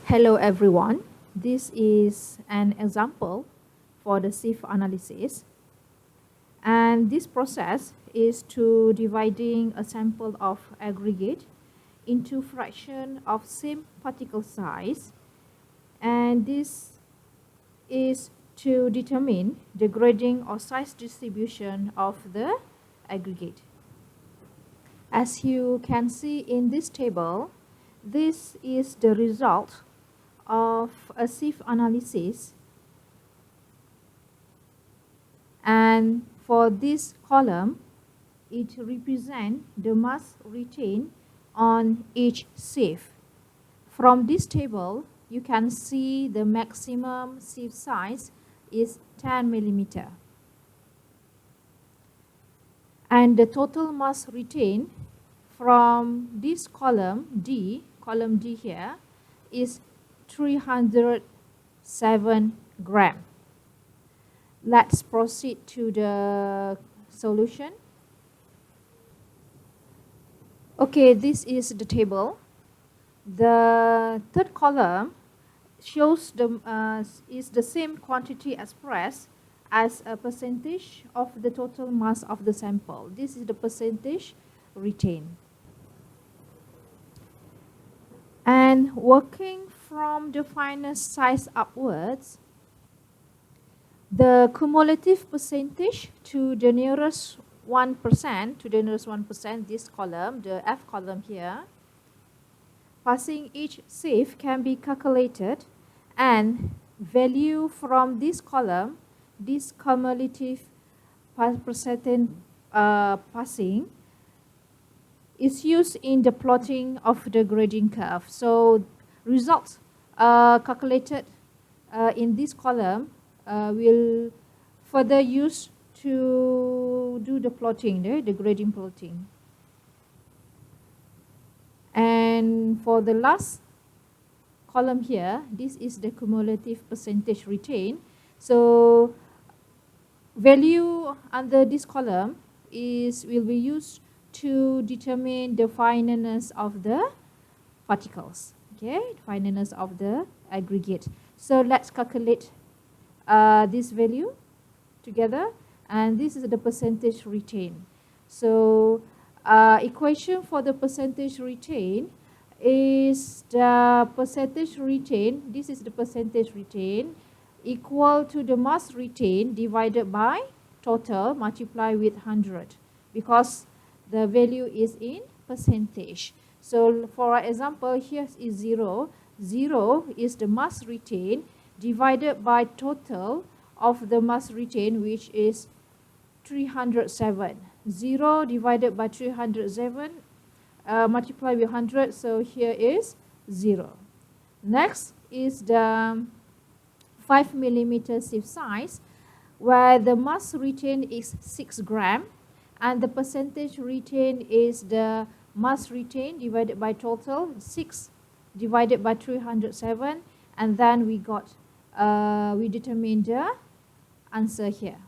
Hello everyone, this is an example for the Sieve analysis, and this process is to dividing a sample of aggregate into fraction of same particle size, and this is to determine the grading or size distribution of the aggregate. As you can see in this table, this is the result of a sieve analysis, and for this column it represents the mass retained on each sieve. From this table you can see the maximum sieve size is 10 millimeter, and the total mass retained from this column D here is 307 gram. Let's proceed to the solution. Okay, this is the table. The third column shows is the same quantity expressed as a percentage of the total mass of the sample. This is the percentage retained. And working from the finest size upwards, the cumulative percentage to the nearest 1%, this column, the F column here, passing each sieve can be calculated, and value from this column, this cumulative percentage passing, is used in the plotting of the grading curve. So results calculated in this column will further use to do the plotting, the grading plotting. And for the last column here, this is the cumulative percentage retained. So value under this column will be used to determine the fineness of the particles, okay, fineness of the aggregate. So let's calculate this value together, and this is the percentage retained. So equation for the percentage retained is the percentage retained, this is the percentage retained, equal to the mass retained divided by total multiplied with 100, because the value is in percentage. So for example, here is 0. 0 is the mass retained divided by total of the mass retained, which is 307. 0 divided by 307 multiplied with 100, so here is 0. Next is the 5 millimeter sieve size, where the mass retained is 6 gram, and the percentage retained is the mass retained divided by total, 6 divided by 307, and then we determine the answer here.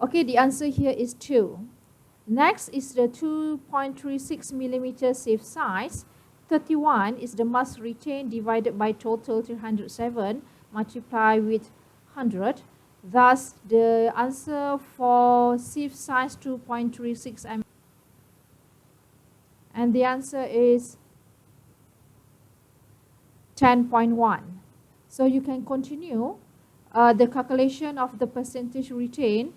Okay, the answer here is 2. Next is the 2.36 millimeter sieve size. 31 is the mass retained divided by total 307 multiplied with 100. Thus, the answer for sieve size 2.36 mm, and the answer is 10.1. So you can continue the calculation of the percentage retained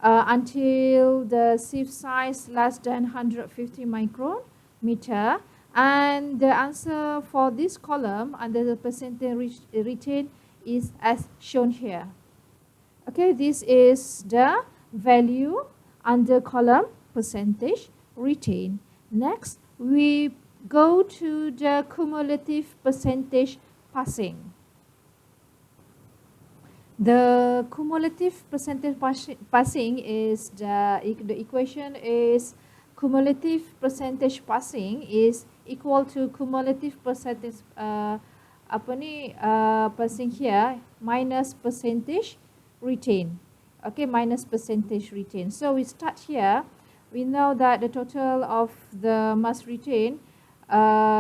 until the sieve size less than 150 micrometer, and the answer for this column under the percentage retained is as shown here. Okay, this is the value under column percentage retained. Next, we go to the cumulative percentage passing. The cumulative percentage passing is the equation is cumulative percentage passing is equal to cumulative percentage passing here minus percentage retained. Okay, minus percentage retained. So we start here. We know that the total of the mass retained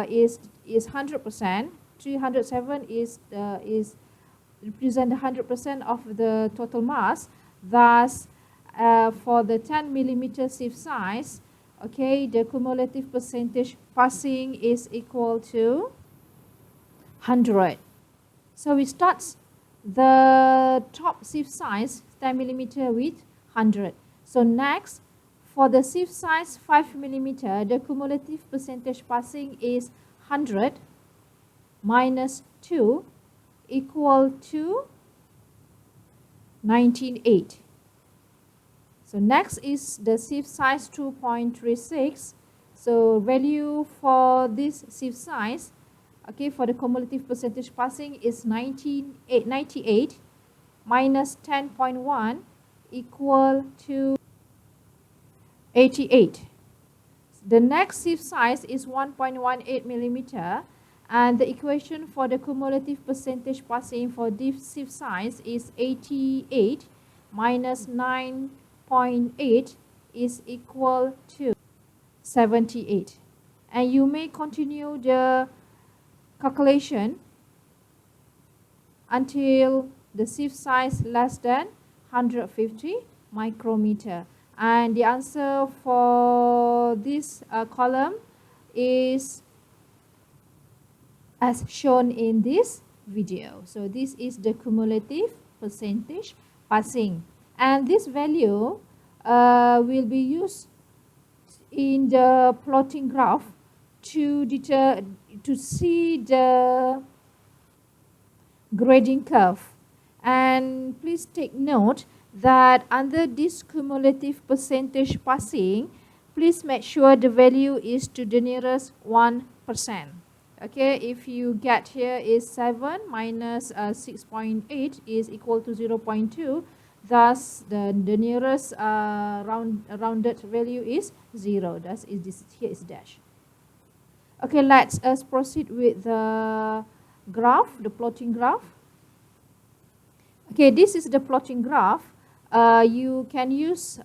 is is 100%. 307 is represent 100% of the total mass. Thus, for the 10 millimeter sieve size, okay, the cumulative percentage passing is equal to 100. So we start the top sieve size 10 millimeter with 100. So next, for the sieve size 5 millimeter, the cumulative percentage passing is 100 minus 2 equal to 19.8. So next is the sieve size 2.36. So value for this sieve size, okay, for the cumulative percentage passing is 98 minus 10.1 equal to 88. The next sieve size is 1.18 millimeter, and the equation for the cumulative percentage passing for this sieve size is 88 minus 9.8 is equal to 78. And you may continue the calculation until the sieve size less than 150 micrometer. And the answer for this column is as shown in this video. So this is the cumulative percentage passing, and this value will be used in the plotting graph to see the grading curve. And please take note that under this cumulative percentage passing, please make sure the value is to the nearest 1%. Okay, if you get here is 7 minus 6.8 is equal to 0.2. Thus, the nearest rounded value is 0. Thus, here is dash. Okay, let's proceed with the graph, the plotting graph. Okay, this is the plotting graph. You can use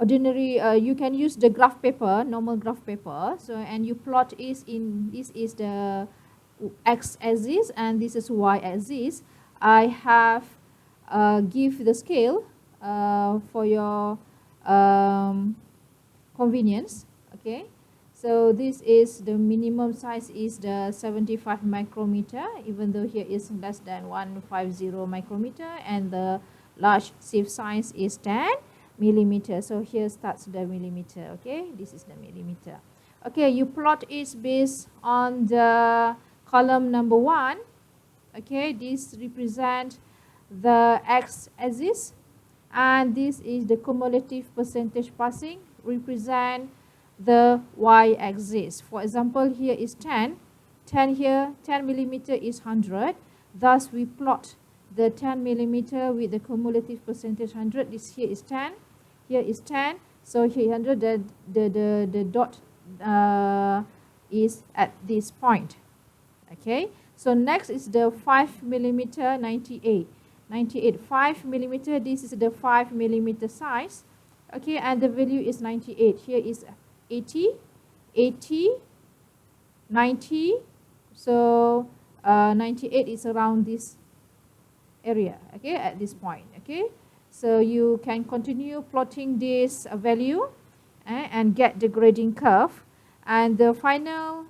you can use the graph paper, normal graph paper. So, and you plot this is the x-axis and this is y-axis. I have give the scale for your convenience. Okay, so this is the minimum size is the 75 micrometer, even though here is less than 150 micrometer, and the large sieve size is 10 millimeter. So here starts the millimeter. Okay, this is the millimeter. Okay, you plot it based on the column number 1. Okay, this represent the x-axis, and this is the cumulative percentage passing, represent the y-axis. For example, here is 10 here, 10 millimeter is 100. Thus, we plot the 10 millimeter with the cumulative percentage 100. This here is 10, here is 10. So here 100, the dot is at this point. Okay. So next is the 5 millimeter 98. 5 millimeter. This is the 5 millimeter size. Okay, and the value is 98. Here is 80, 90. So 98 is around this area. Okay, at this point. Okay, so you can continue plotting this value and get the grading curve, and the final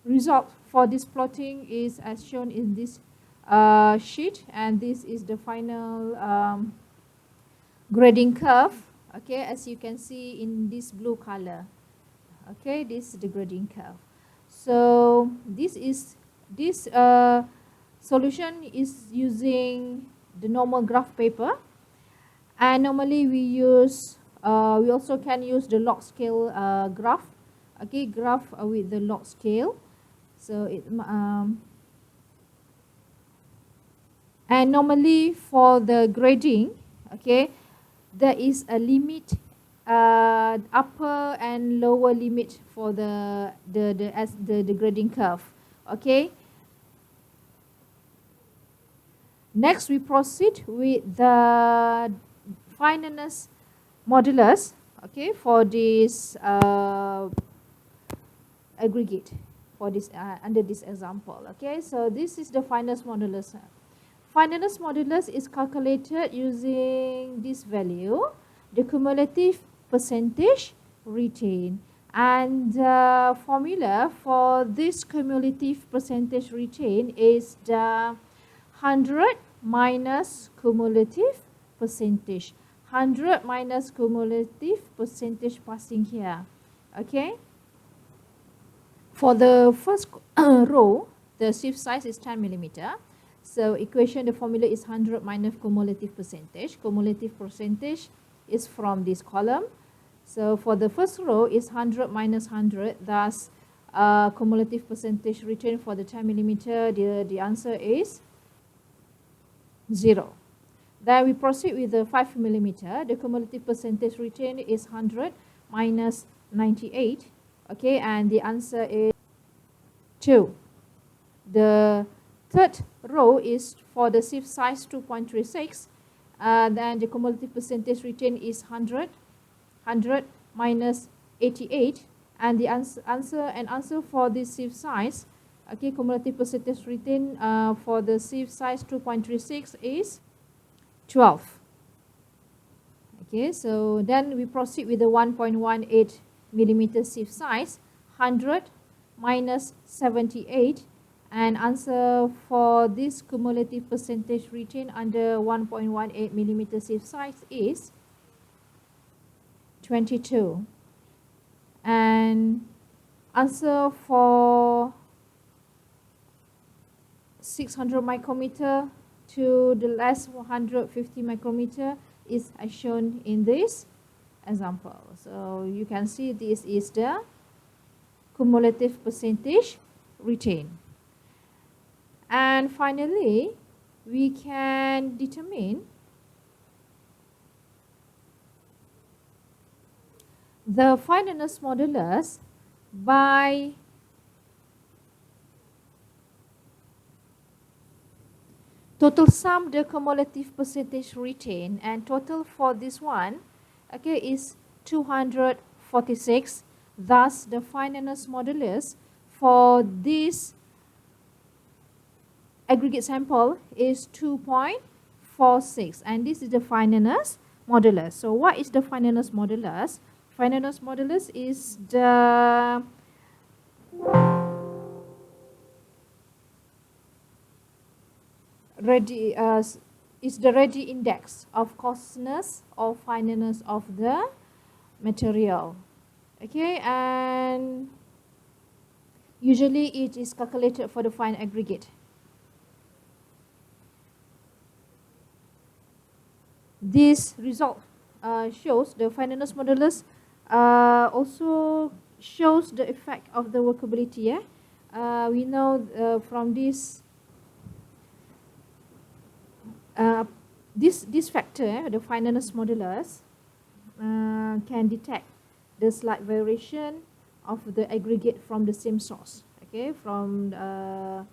result for this plotting is as shown in this sheet, and this is the final grading curve. Okay, as you can see in this blue color. Okay, this is the grading curve. So this solution is using the normal graph paper, and normally we use we also can use the log scale graph. Okay, graph with the log scale. So it and normally for the grading, okay, there is a limit, upper and lower limit for the grading curve. Okay. Next, we proceed with the fineness modulus. Okay, for this aggregate for this under this example. Okay, so this is the fineness modulus. Fineness modulus is calculated using this value, the cumulative percentage retained. And the formula for this cumulative percentage retained is the 100 minus cumulative percentage. 100 minus cumulative percentage passing here. Okay. For the first row, the sieve size is 10 millimeter. So equation, the formula is 100 minus cumulative percentage. Cumulative percentage is from this column. So for the first row is 100 minus 100. Thus, cumulative percentage retained for the 10 millimeter, the answer is 0. Then we proceed with the 5 millimeter. The cumulative percentage retained is 100 minus 98. Okay, and the answer is 2. The third row is for the sieve size 2.36. Then the cumulative percentage retained is 100 minus 88, and the answer for this sieve size, okay, cumulative percentage retained for the sieve size 2.36 is 12. Okay, so then we proceed with the 1.18 millimeter sieve size, 100 minus 78, and answer for this cumulative percentage retained under 1.18 millimeter sieve size is 22. And answer for 600 micrometer to the less 150 micrometer is as shown in this example. So you can see this is the cumulative percentage retained. And finally, we can determine the fineness modulus by total sum the cumulative percentage retained, and total for this one, okay, is 246. Thus, the fineness modulus for this aggregate sample is 2.46, and this is the fineness modulus. So what is the fineness modulus? Fineness modulus is the ready index of coarseness or fineness of the material. Okay, and usually it is calculated for the fine aggregate. This result shows the fineness modulus also shows the effect of the workability. We know from this this factor, the fineness modulus, can detect the slight variation of the aggregate from the same source. Okay, from the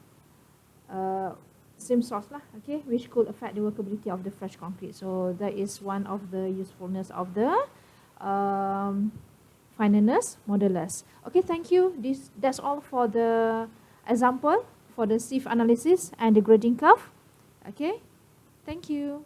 same source lah, okay, which could affect the workability of the fresh concrete. So that is one of the usefulness of the fineness modulus. Okay, thank you. That's all for the example for the sieve analysis and the grading curve. Okay, thank you.